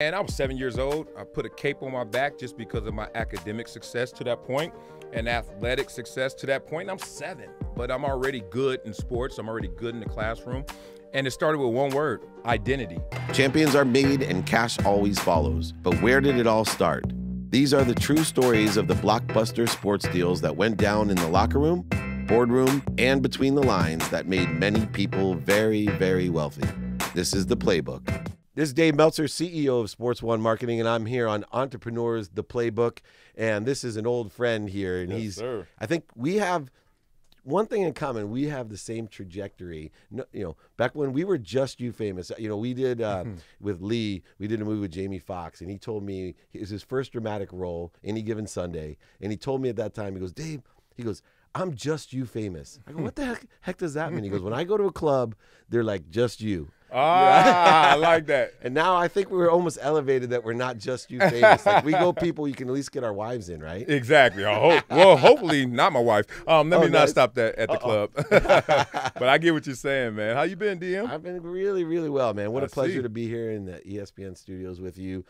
And I was 7 years old. I put a cape on my back just because of my academic success to that point and athletic success to that point. And I'm 7, but I'm already good in sports. I'm already good in the classroom. And it started with one word: identity. Champions are made and cash always follows. But where did it all start? These are the true stories of the blockbuster sports deals that went down in the locker room, boardroom, and between the lines that made many people very, very wealthy. This is The Playbook. This is Dave Meltzer, CEO of Sports One Marketing, and I'm here on Entrepreneurs, The Playbook. And this is an old friend here. And Yes, sir. I think we have one thing in common. We have the same trajectory. Back when we were Just You famous, we did with Leigh, we did a movie with Jamie Foxx, and he told me it was his first dramatic role, Any Given Sunday. And he told me at that time, he goes, Dave, I'm Just You famous. I go, what the heck does that mean? He goes, when I go to a club, they're like, Just You. I like that. And now I think we're almost elevated that we're not Just You famous. Like, we go people, you can at least get our wives in, right? Exactly. Well, hopefully not my wife. Let me not stop that at the club. But I get what you're saying, man. How you been, DM? I've been really, really well, man. What a pleasure to be here in the ESPN studios with you.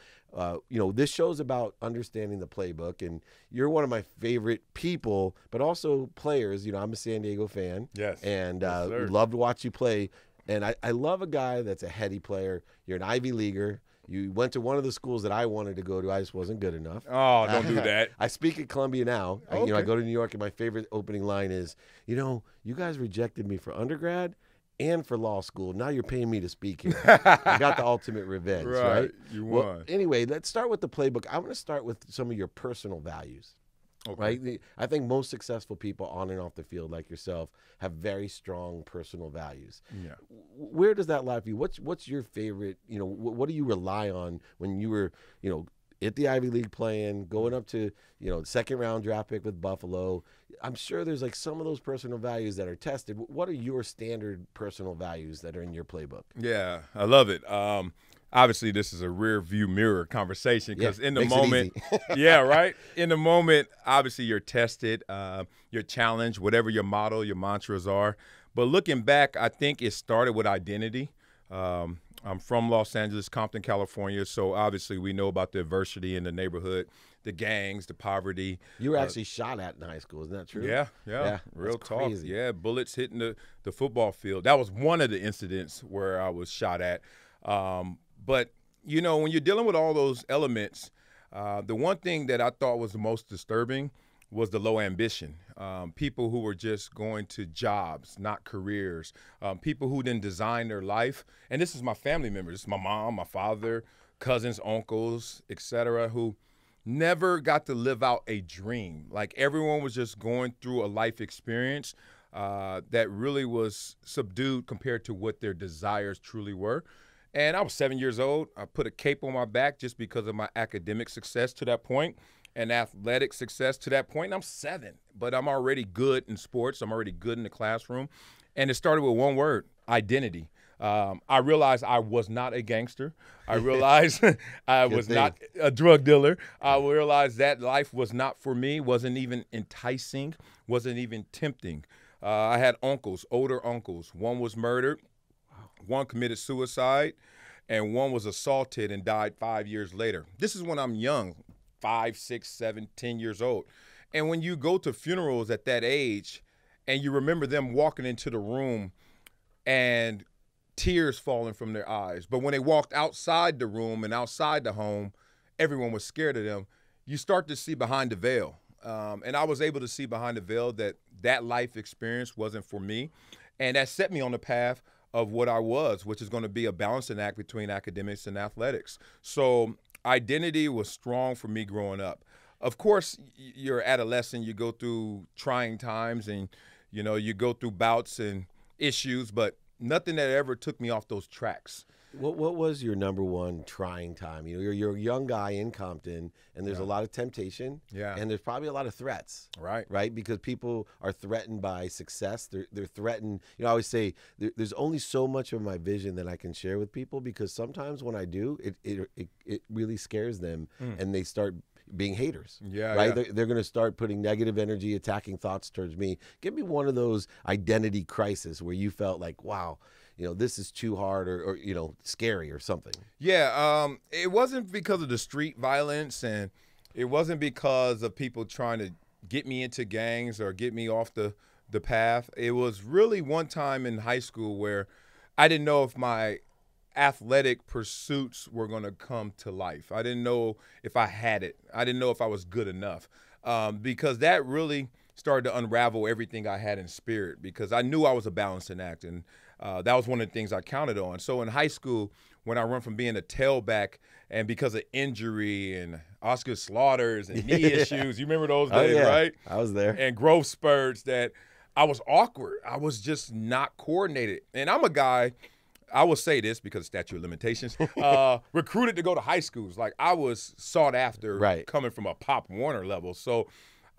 This show's about understanding the playbook, and you're one of my favorite people, but also players. I'm a San Diego fan. Yes. And Yes, sir. love to watch you play. And I love a guy that's a heady player. You're an Ivy leaguer. You went to one of the schools that I wanted to go to. I just wasn't good enough. Oh, don't do that. I speak at Columbia now. Okay. I go to New York, and my favorite opening line is, you guys rejected me for undergrad and for law school. Now you're paying me to speak here. I got the ultimate revenge, right? You won. Well, anyway, let's start with the playbook. I want to start with some of your personal values. Okay. Right? I think most successful people on and off the field, like yourself, have very strong personal values. Yeah. Where does that lie for you? What's your favorite? What do you rely on when you were, at the Ivy League playing, going up to, second round draft pick with Buffalo? I'm sure there's like some of those personal values that are tested. What are your standard personal values that are in your playbook? Yeah, I love it. Obviously, this is a rear view mirror conversation because in the moment, yeah, right. In the moment, obviously you're tested, you're challenged, whatever your motto, your mantras are. But looking back, I think it started with identity. I'm from Los Angeles, Compton, California. So obviously we know about the adversity in the neighborhood, the gangs, the poverty. You were actually shot at in high school, isn't that true? Yeah. Real talk. Crazy. Yeah, bullets hitting the football field. That was one of the incidents where I was shot at. But, when you're dealing with all those elements, the one thing that I thought was the most disturbing was the low ambition. People who were just going to jobs, not careers. People who didn't design their life. And this is my family members. This is my mom, my father, cousins, uncles, etc., who never got to live out a dream. Like, everyone was just going through a life experience that really was subdued compared to what their desires truly were. And I was 7 years old. I put a cape on my back just because of my academic success to that point and athletic success to that point. And I'm 7, but I'm already good in sports. I'm already good in the classroom. And it started with one word: identity. I realized I was not a gangster. I realized I was not a drug dealer. I realized that life was not for me, wasn't even enticing, wasn't even tempting. I had uncles, older uncles. One was murdered. One committed suicide, and one was assaulted and died 5 years later. This is when I'm young, 5, 6, 7, 10 years old. And when you go to funerals at that age and you remember them walking into the room and tears falling from their eyes, but when they walked outside the room and outside the home, everyone was scared of them, you start to see behind the veil. And I was able to see behind the veil that life experience wasn't for me. And that set me on the path of what I was, which is going to be a balancing act between academics and athletics. So identity was strong for me growing up. Of course, you're adolescent, you go through trying times and, you go through bouts and issues, but nothing that ever took me off those tracks. What was your number one trying time? You're a young guy in Compton, and there's a lot of temptation, and there's probably a lot of threats, right? Because people are threatened by success. They're threatened. I always say there's only so much of my vision that I can share with people, because sometimes when I do, it really scares them, and they start being haters, right? Yeah. They're going to start putting negative energy, attacking thoughts towards me. Give me one of those identity crises where you felt like, wow, this is too hard or scary or something? Yeah, it wasn't because of the street violence, and it wasn't because of people trying to get me into gangs or get me off the path. It was really one time in high school where I didn't know if my athletic pursuits were going to come to life. I didn't know if I had it. I didn't know if I was good enough, because that really started to unravel everything I had in spirit, because I knew I was a balancing act, and that was one of the things I counted on. So in high school, when I went from being a tailback and because of injury and Oscar Slaughters and knee issues, you remember those days, right? I was there. And growth spurts, that I was awkward. I was just not coordinated. And I'm a guy, I will say this because of statute of limitations, recruited to go to high schools. Like, I was sought after coming from a Pop Warner level. So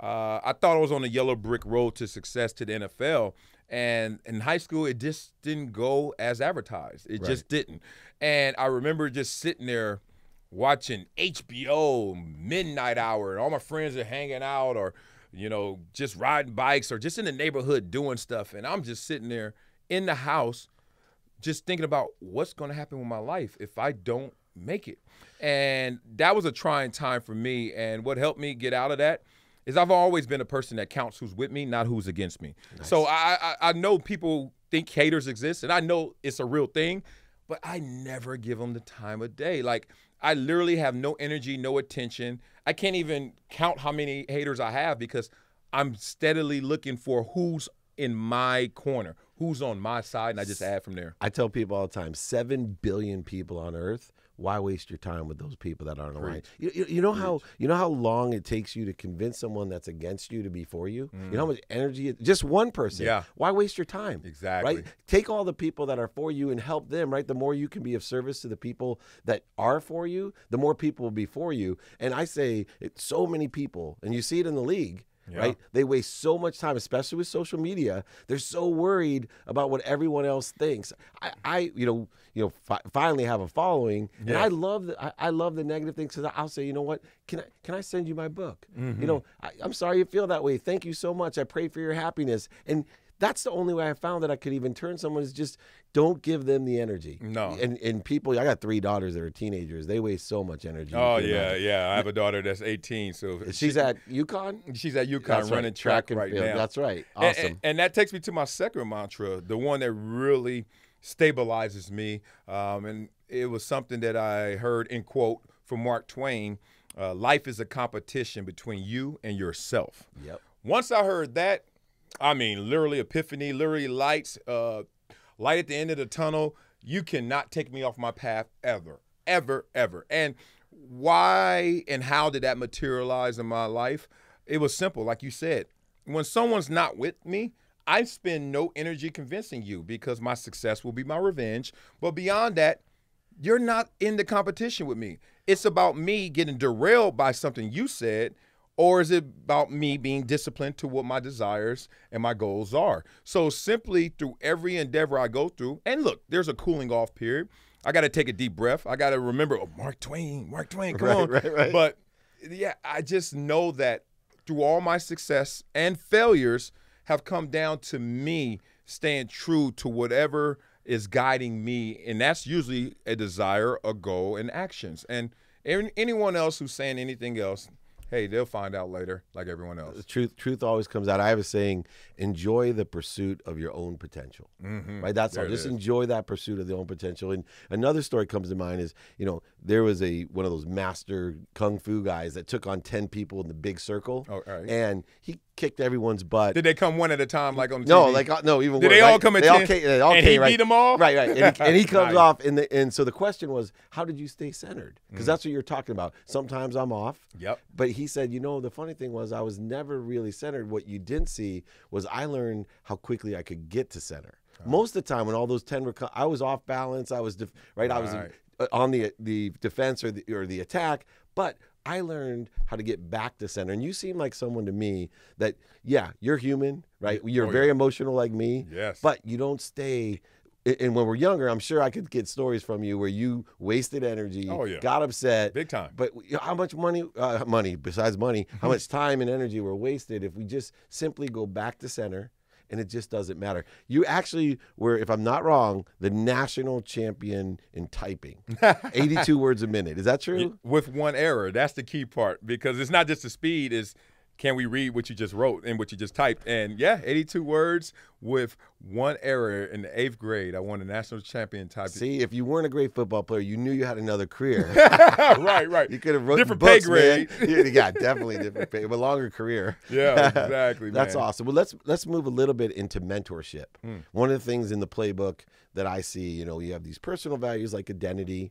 I thought I was on a yellow brick road to success to the NFL. And in high school, it just didn't go as advertised. It just didn't. And I remember just sitting there watching HBO, Midnight Hour, and all my friends are hanging out or, just riding bikes or just in the neighborhood doing stuff. And I'm just sitting there in the house just thinking about what's going to happen with my life if I don't make it. And that was a trying time for me. And what helped me get out of that is I've always been a person that counts who's with me, not who's against me. Nice. So I know people think haters exist, and I know it's a real thing, but I never give them the time of day. Like, I literally have no energy, no attention. I can't even count how many haters I have because I'm steadily looking for who's in my corner, who's on my side, and I just add from there. I tell people all the time, 7 billion people on Earth. Why waste your time with those people that aren't aligned? You know how long it takes you to convince someone that's against you to be for you? You know how much energy just one person. Yeah. Why waste your time? Exactly. Right? Take all the people that are for you and help them, right? The more you can be of service to the people that are for you, the more people will be for you. And I say so many people, and you see it in the league, right? They waste so much time, especially with social media. They're so worried about what everyone else thinks. I finally have a following, and I love the negative things, because I'll say, you know what? Can I send you my book? I'm sorry you feel that way. Thank you so much. I pray for your happiness. And that's the only way I found that I could even turn someone, is just don't give them the energy. No. And people, I got 3 daughters that are teenagers. They waste so much energy. Oh, yeah. I have a daughter that's 18. So she's at UConn? She's at UConn running track right now. That's right. Awesome. And that takes me to my second mantra, the one that really stabilizes me. And it was something that I heard in quote from Mark Twain. Life is a competition between you and yourself. Yep. Once I heard that, I mean, literally epiphany, literally light at the end of the tunnel. You cannot take me off my path ever, ever, ever. And why and how did that materialize in my life? It was simple. Like you said, when someone's not with me, I spend no energy convincing you, because my success will be my revenge. But beyond that, you're not in the competition with me. It's about me getting derailed by something you said. Or is it about me being disciplined to what my desires and my goals are? So simply through every endeavor I go through, and look, there's a cooling off period. I got to take a deep breath. I got to remember, Mark Twain, come on. Right. But yeah, I just know that through all my success and failures have come down to me staying true to whatever is guiding me. And that's usually a desire, a goal, and actions. And anyone else who's saying anything else, hey, they'll find out later, like everyone else. The truth always comes out. I have a saying, enjoy the pursuit of your own potential. Right? That's all. Just enjoy that pursuit of the own potential. And another story comes to mind is, there was one of those master kung fu guys that took on 10 people in the big circle. Oh, all right. And he kicked everyone's butt. Did they come one at a time, like on TV? No, even did worse. They all come at 10? They all came, he beat them all? Right. And he comes off. And so the question was, how did you stay centered? Because that's what you're talking about. Sometimes I'm off. Yep. But he said, the funny thing was, I was never really centered. What you didn't see was I learned how quickly I could get to center. Most of the time when all those 10 were, I was off balance. I was I was on the defense or the attack, but I learned how to get back to center. And you seem like someone to me that, you're human, right? You're very emotional like me. Yes. But you don't stay. And when we're younger, I'm sure I could get stories from you where you wasted energy, got upset. Big time. But how much money, besides money, how much time and energy were wasted if we just simply go back to center and it just doesn't matter. You actually were, if I'm not wrong, the national champion in typing. 82 words a minute. Is that true? With one error. That's the key part, because it's not just the speed, it's can we read what you just wrote and what you just typed? And, yeah, 82 words with one error in the 8th grade. I won the national champion typing. See, if you weren't a great football player, you knew you had another career. Right. You could have written different books, pay grade. Yeah, definitely different pay, but longer career. Yeah, exactly, man. That's awesome. Well, let's move a little bit into mentorship. One of the things in the playbook that I see, you have these personal values like identity,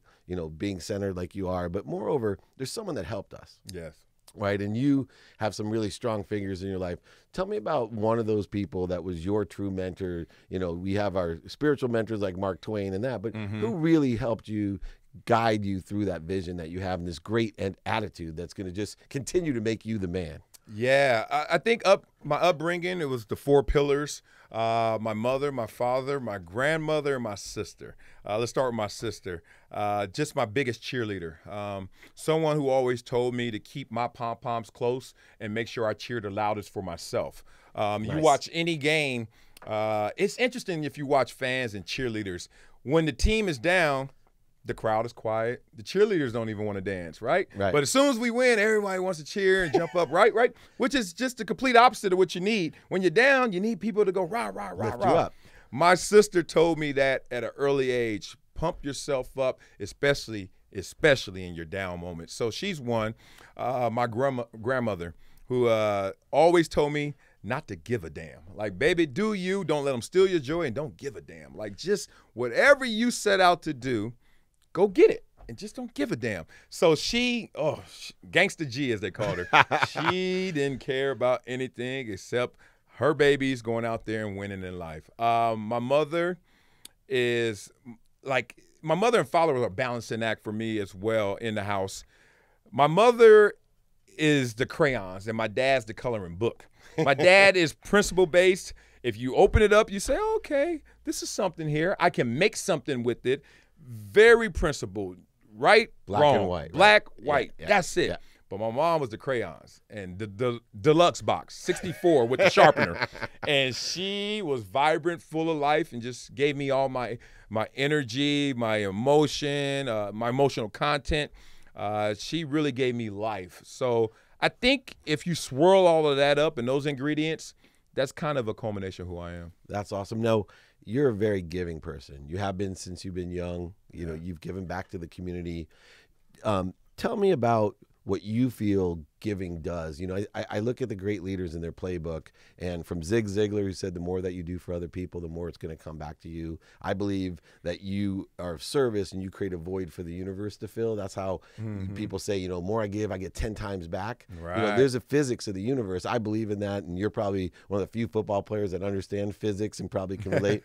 being centered like you are, but moreover, there's someone that helped us. Yes. Right, and you have some really strong figures in your life. Tell me about one of those people that was your true mentor. We have our spiritual mentors like Mark Twain and that, but who really helped you, guide you through that vision that you have and this great attitude that's going to just continue to make you the man? Yeah, I think my upbringing, it was the 4 pillars. My mother, my father, my grandmother, and my sister. Let's start with my sister. Just my biggest cheerleader. Someone who always told me to keep my pom-poms close and make sure I cheer the loudest for myself. Nice. You watch any game, it's interesting if you watch fans and cheerleaders. When the team is down, the crowd is quiet. The cheerleaders don't even want to dance, right? But as soon as we win, everybody wants to cheer and jump up, right? Which is just the complete opposite of what you need. When you're down, you need people to go rah, rah, rah, lift rah. You up. My sister told me that at an early age. Pump yourself up, especially in your down moments. So she's one. My grandmother, who always told me not to give a damn. Like, baby, do you. Don't let them steal your joy, and don't give a damn. Like, just whatever you set out to do, go get it, and just don't give a damn. So she, Gangsta G, as they called her, she didn't care about anything except her babies going out there and winning in life. My mother is my mother and father was a balancing act for me as well in the house. My mother is the crayons, and my dad's the coloring book. My dad is principle-based. If you open it up, you say, okay, this is something here. I can make something with it. Very principled, right, black wrong, and white, black, white. Yeah, that's it. Yeah. But my mom was the crayons and the deluxe box, 64 with the sharpener. And she was vibrant, full of life, and just gave me all my energy, my emotion, my emotional content. She really gave me life. So I think if you swirl all of that up and those ingredients, that's kind of a culmination of who I am. That's awesome. No, you're a very giving person. You have been since you've been young. You've given back to the community. Tell me about what you feel giving does. I look at the great leaders in their playbook, and from Zig Ziglar, who said the more that you do for other people, the more it's going to come back to you. I believe that you are of service and you create a void for the universe to fill. That's how people say, more I give, I get 10 times back. Right. There's a physics of the universe. I believe in that, and you're probably one of the few football players that understand physics and probably can relate.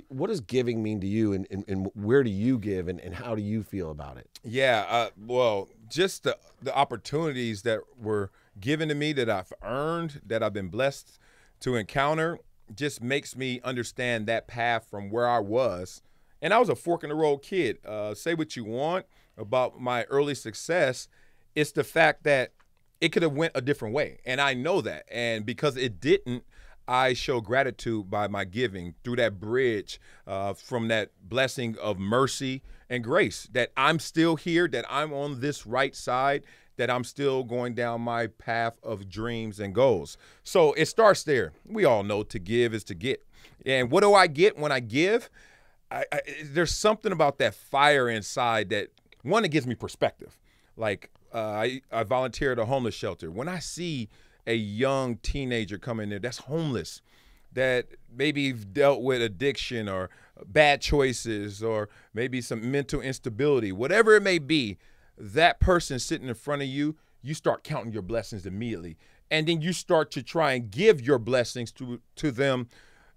What does giving mean to you, and where do you give, and how do you feel about it? Yeah, well, just the opportunities that were given to me that I've earned, that I've been blessed to encounter, just makes me understand that path from where I was. And I was a fork-in-the-road kid. Say what you want about my early success. It's the fact that it could have went a different way, and I know that. And because it didn't, I show gratitude by my giving through that bridge from that blessing of mercy and grace, that I'm still here, that I'm on this right side, that I'm still going down my path of dreams and goals. So it starts there. We all know to give is to get. And what do I get when I give? There's something about that fire inside that, one, it gives me perspective. Like I volunteer at a homeless shelter. When I see a young teenager come in there that's homeless, that maybe dealt with addiction or bad choices or maybe some mental instability, whatever it may be, that person sitting in front of you, you start counting your blessings immediately. And then you start to try and give your blessings to them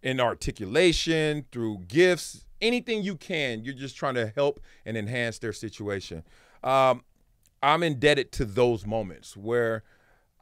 in articulation, through gifts, anything you can. You're just trying to help and enhance their situation. I'm indebted to those moments where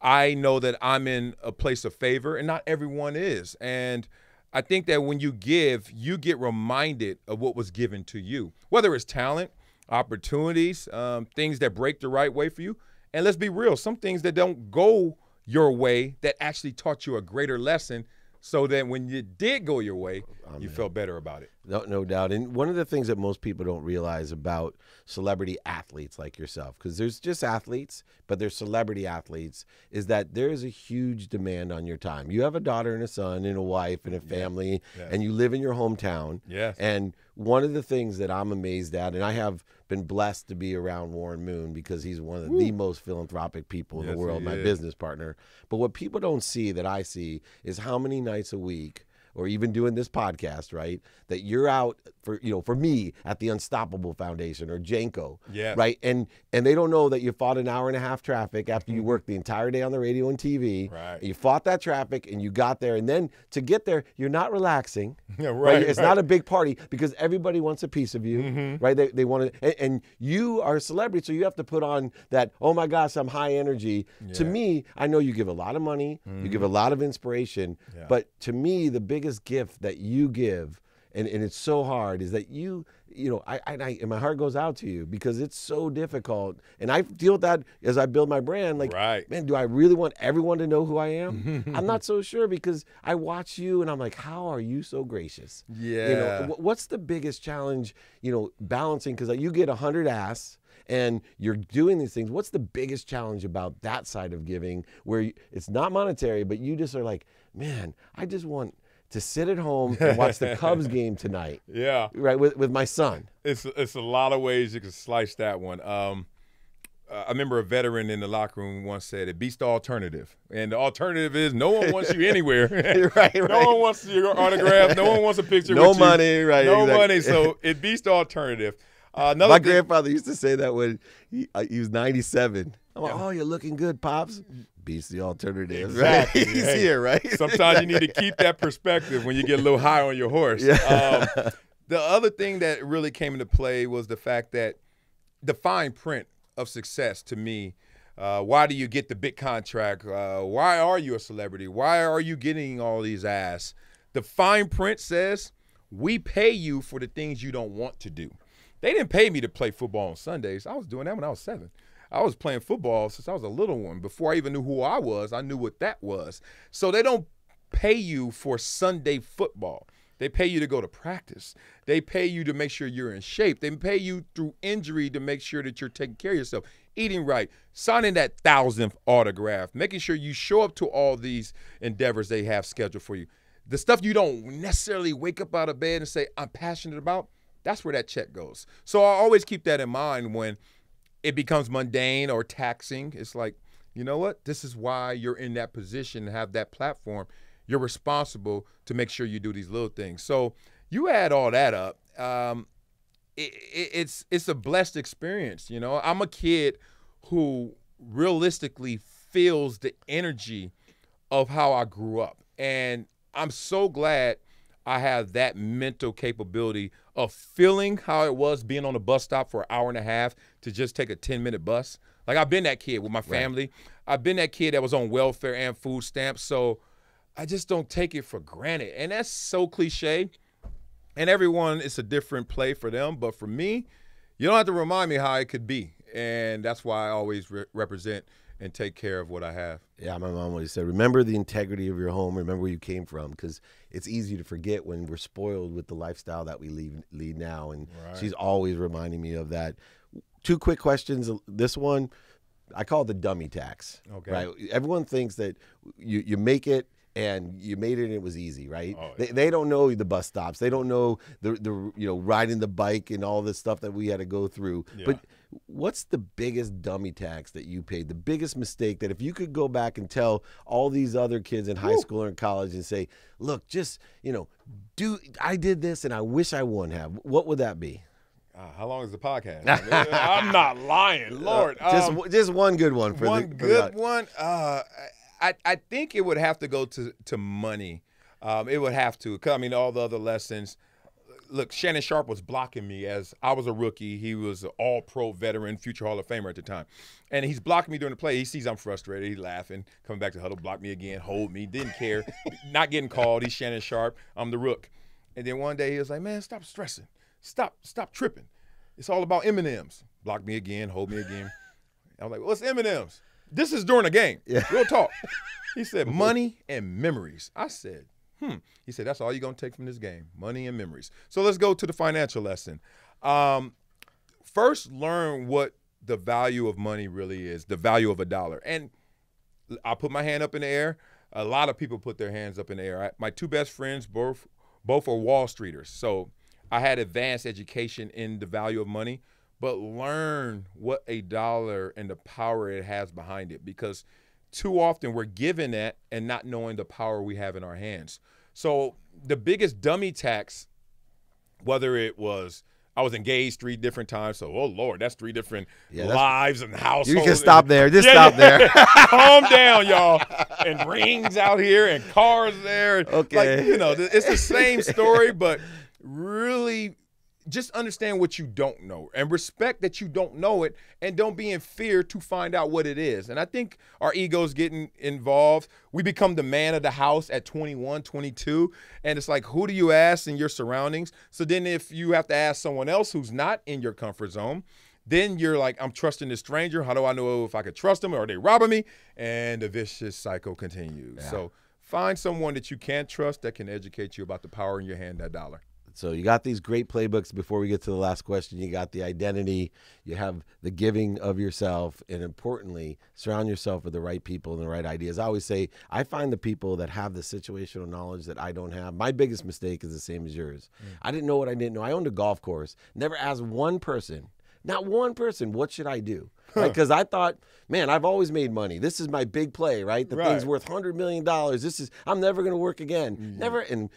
I know that I'm in a place of favor, and not everyone is. And I think that when you give, you get reminded of what was given to you, whether it's talent, opportunities, things that break the right way for you. And let's be real, some things that don't go your way that actually taught you a greater lesson, so that when you did go your way, you felt better about it. No doubt. And one of the things that most people don't realize about celebrity athletes like yourself, because there's just athletes, but there's celebrity athletes, is that there is a huge demand on your time. You have a daughter and a son and a wife and a family, and you live in your hometown. Yes. And one of the things that I'm amazed at, and I have been blessed to be around Warren Moon because he's one of the most philanthropic people in the world, my business partner. But what people don't see that I see is how many nights a week, or even doing this podcast, right, that you're out for, for me at the Unstoppable Foundation or Janko, right? And they don't know that you fought an hour and a half traffic after you worked the entire day on the radio and TV. Right. You fought that traffic and you got there. And then to get there, you're not relaxing. Right? It's not a big party because everybody wants a piece of you, right? They want to, and you are a celebrity, so you have to put on that, oh my gosh, I'm high energy. To me, I know you give a lot of money, you give a lot of inspiration, but to me, the biggest gift that you give, and it's so hard, is that and my heart goes out to you because it's so difficult. And I feel that as I build my brand, like, man, do I really want everyone to know who I am? I'm not so sure because I watch you and I'm like, how are you so gracious? Yeah. What's the biggest challenge, balancing? Because you get 100 asks and you're doing these things. What's the biggest challenge about that side of giving where it's not monetary, but you just are like, man, I just want to sit at home and watch the Cubs game tonight. Yeah. Right, with my son. It's a lot of ways you can slice that one. I remember a veteran in the locker room once said, it beats the alternative. And the alternative is no one wants you anywhere. right. No one wants your autograph. No one wants a picture no with money, you. Right. No money, so it beats the alternative. My grandfather used to say that when he was 97. I'm like, oh, you're looking good, Pops. Beats the alternative. Exactly. Right? He's here, right? Sometimes you need to keep that perspective when you get a little high on your horse. The other thing that really came into play was the fact that the fine print of success to me, why do you get the big contract? Why are you a celebrity? Why are you getting all these asks? The fine print says we pay you for the things you don't want to do. They didn't pay me to play football on Sundays. I was doing that when I was 7. I was playing football since I was a little one. Before I even knew who I was, I knew what that was. So they don't pay you for Sunday football. They pay you to go to practice. They pay you to make sure you're in shape. They pay you through injury to make sure that you're taking care of yourself, eating right, signing that 1,000th autograph, making sure you show up to all these endeavors they have scheduled for you. The stuff you don't necessarily wake up out of bed and say, I'm passionate about, that's where that check goes. So I always keep that in mind when it becomes mundane or taxing. It's like, you know what? This is why you're in that position to have that platform. You're responsible to make sure you do these little things. So you add all that up, it's a blessed experience. I'm a kid who realistically feels the energy of how I grew up. And I'm so glad I have that mental capability of feeling how it was being on a bus stop for an hour and a half to just take a 10-minute bus. Like, I've been that kid with my family. Right. I've been that kid that was on welfare and food stamps. So I just don't take it for granted. And that's so cliche. And everyone, it's a different play for them. But for me, you don't have to remind me how it could be. And that's why I always represent and take care of what I have. Yeah, my mom always said, remember the integrity of your home, remember where you came from, because it's easy to forget when we're spoiled with the lifestyle that we lead now, and she's always reminding me of that. 2 quick questions. This one, I call it the dummy tax. Okay. Right? Everyone thinks that you make it, and you made it and it was easy, right? Oh, yeah. They don't know the bus stops. They don't know the riding the bike and all this stuff that we had to go through. Yeah. But what's the biggest dummy tax that you paid? The biggest mistake that if you could go back and tell all these other kids in high school or in college and say, look, just, I did this and I wish I wouldn't have. What would that be? How long is the podcast? I'm not lying, Lord. Just one good one. One. I think it would have to go to money. It would have to. 'Cause, all the other lessons. Look, Shannon Sharp was blocking me as I was a rookie. He was an all-pro veteran, future Hall of Famer at the time. And he's blocking me during the play. He sees I'm frustrated. He's laughing, coming back to huddle, block me again, hold me, didn't care. Not getting called. He's Shannon Sharp. I'm the rook. And then one day he was like, man, stop stressing. Stop tripping. It's all about M&Ms. Block me again, hold me again. I was like, what's M&Ms? This is during a game. Yeah. Real talk. He said, money and memories. I said, He said, that's all you're going to take from this game, money and memories. So let's go to the financial lesson. First, learn what the value of money really is, the value of $1. And I put my hand up in the air. A lot of people put their hands up in the air. My two best friends, both are Wall Streeters. So I had advanced education in the value of money, but learn what $1 and the power it has behind it, because too often we're given that and not knowing the power we have in our hands. So the biggest dummy tax, whether it was I was engaged 3 different times, so, oh, Lord, that's 3 different lives and households. You can stop there. Just stop there. Calm down, y'all. And rings out here and cars there. Okay. Like, you know, it's the same story, but really just understand what you don't know and respect that you don't know it, and don't be in fear to find out what it is. And I think our egos getting involved. We become the man of the house at 21, 22, and it's like, who do you ask in your surroundings? So then if you have to ask someone else who's not in your comfort zone, then you're like, I'm trusting this stranger. How do I know if I could trust them, or are they robbing me? And the vicious cycle continues. Yeah. So find someone that you can trust that can educate you about the power in your hand, that $1. So you got these great playbooks. Before we get to the last question, you got the identity, you have the giving of yourself, and importantly, surround yourself with the right people and the right ideas. I always say, I find the people that have the situational knowledge that I don't have. My biggest mistake is the same as yours. I didn't know what I didn't know. I owned a golf course, never asked one person, not one person, what should I do? Because I thought, man, I've always made money. This is my big play, right? The thing's worth $100 million. I'm never going to work again. Never. And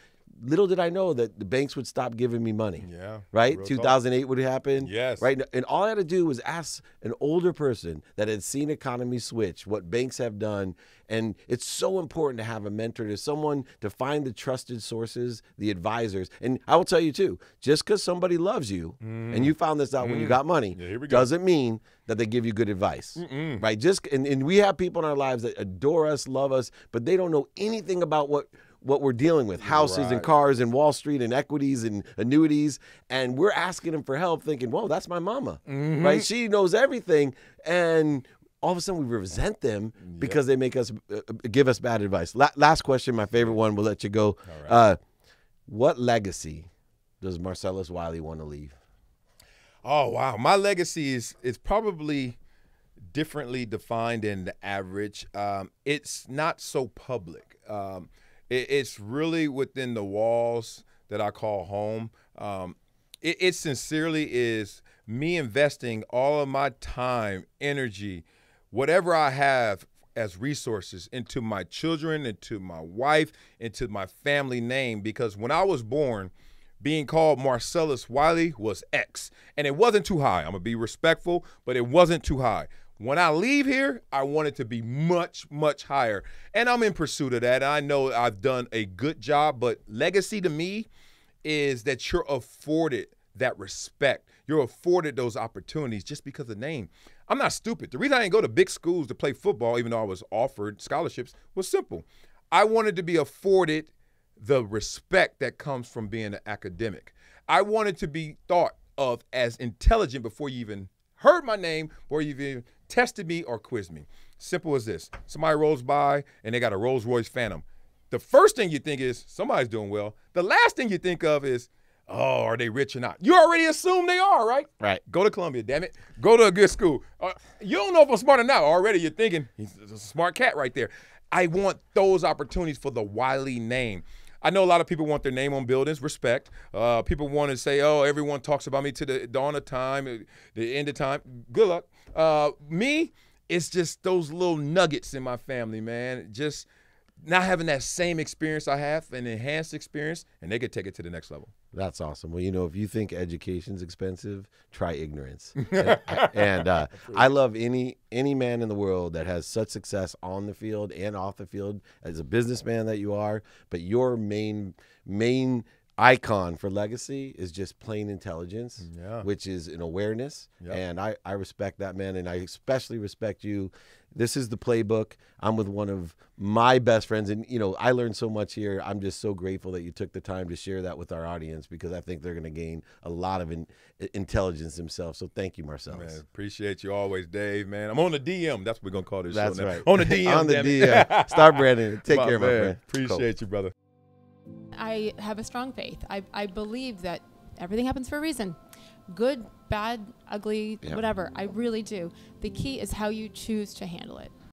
little did I know that the banks would stop giving me money. Yeah. Right? 2008 would happen. Yes. Right? And all I had to do was ask an older person that had seen economy switch, what banks have done. And it's so important to have a mentor, to someone to find the trusted sources, the advisors. And I will tell you too, just because somebody loves you, and you found this out when you got money, doesn't mean that they give you good advice. Right? And we have people in our lives that adore us, love us, but they don't know anything about what we're dealing with, houses and cars and Wall Street and equities and annuities. And we're asking them for help thinking, whoa, that's my mama, right? She knows everything. And all of a sudden we resent them because they make us, give us bad advice. Last question, my favorite one, we'll let you go. What legacy does Marcellus Wiley want to leave? Oh, wow. My legacy is probably differently defined than the average. It's not so public. It's really within the walls that I call home. It sincerely is me investing all of my time, energy, whatever I have as resources into my children, into my wife, into my family name. Because when I was born, being called Marcellus Wiley was X. And it wasn't too high. I'm going to be respectful, but it wasn't too high. When I leave here, I want it to be much, much higher. And I'm in pursuit of that. I know I've done a good job, but legacy to me is that you're afforded that respect. You're afforded those opportunities just because of the name. I'm not stupid. The reason I didn't go to big schools to play football, even though I was offered scholarships, was simple. I wanted to be afforded the respect that comes from being an academic. I wanted to be thought of as intelligent before you even heard my name or you even tested me or quizzed me. Simple as this. Somebody rolls by and they got a Rolls Royce Phantom. The first thing you think is somebody's doing well. The last thing you think of is, oh, are they rich or not? You already assume they are, right? Right. Go to Columbia, damn it. Go to a good school. You don't know if I'm smart or not. Already you're thinking, he's a smart cat right there. I want those opportunities for the Wiley name. I know a lot of people want their name on buildings, respect. People want to say, oh, everyone talks about me to the dawn of time, the end of time. Good luck. Me, it's just those little nuggets in my family, man. Just not having that same experience I have, an enhanced experience, and they could take it to the next level. That's awesome. Well, you know, if you think education's expensive, try ignorance. and I love any man in the world that has such success on the field and off the field as a businessman that you are. But your main icon for legacy is just plain intelligence, which is an awareness. And I respect that, man. And I especially respect you. This is the Playbook. I'm with one of my best friends. And, you know, I learned so much here. I'm just so grateful that you took the time to share that with our audience, because I think they're going to gain a lot of intelligence themselves. So thank you, Marcellus. Man, appreciate you always, Dave, man. I'm on the DM. That's what we're going to call this That's show now. Right. On the DM. On the DM. Start branding. Take care, my friend. Appreciate you, brother. I have a strong faith. I believe that everything happens for a reason. Good, bad, ugly, whatever. I really do. The key is how you choose to handle it.